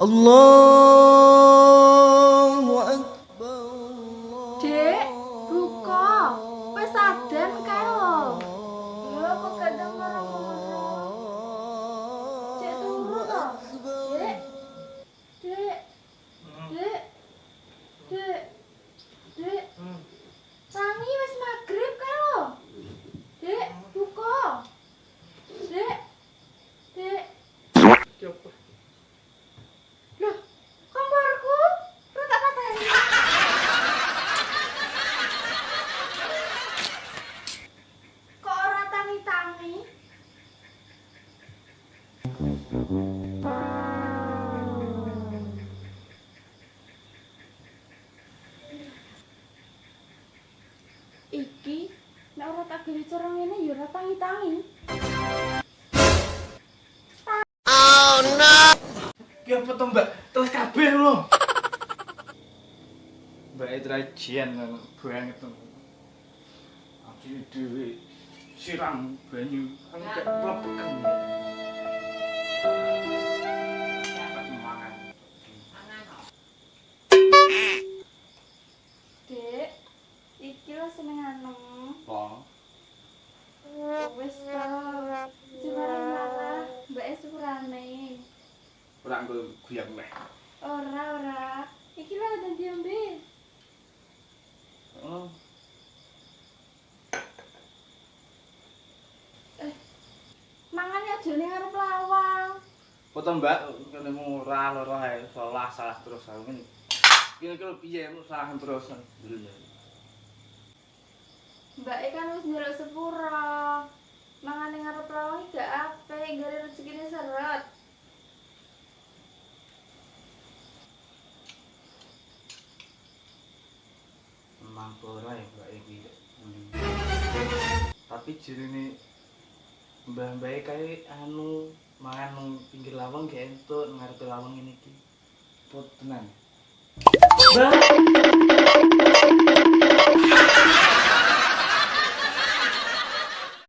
Allahu Akbar. Dek, buka. Wis sadan kae lho. Lho kok kadang marah-marah. Cek turu to. Dek. Dek. Dek. Dek. Dek. Tangi wis magrib kae lho. Dek, buka. Dek. Dek. Loh, komporku? Lu tak pateni. Kok ora tangi-tangi? Iki nek ora tak gawe cara ngene ya ora tangi-tangi. Ki apa to, Mbak? Terus kabeh lho. Mbak Edrajian kan banget to. Aku dhewe siram banyu kan kayak plebeken. Dek, iki lho senenganem. Apa? Wis to. Marah-marah, Mbak sepurane. Ora nggo guyang meh. Ora. Iki lho udah diombe. Oh. Mangan aja ning ngarep lawang. Foto Mbak, kene murah loro ae salah terus aku ngene. Kira-kira piye mu salah terus. Mbak kan wis njaluk sepura. Mangan ning ngarep lawang iki gak apik, gare rezekine seret. Memang ora ya Mbak iki. Tapi jirine mbah-mbah kae anu mangan nang pinggir lawang gak entuk ngarep lawang ngene iki. Pot tenan. Mbah,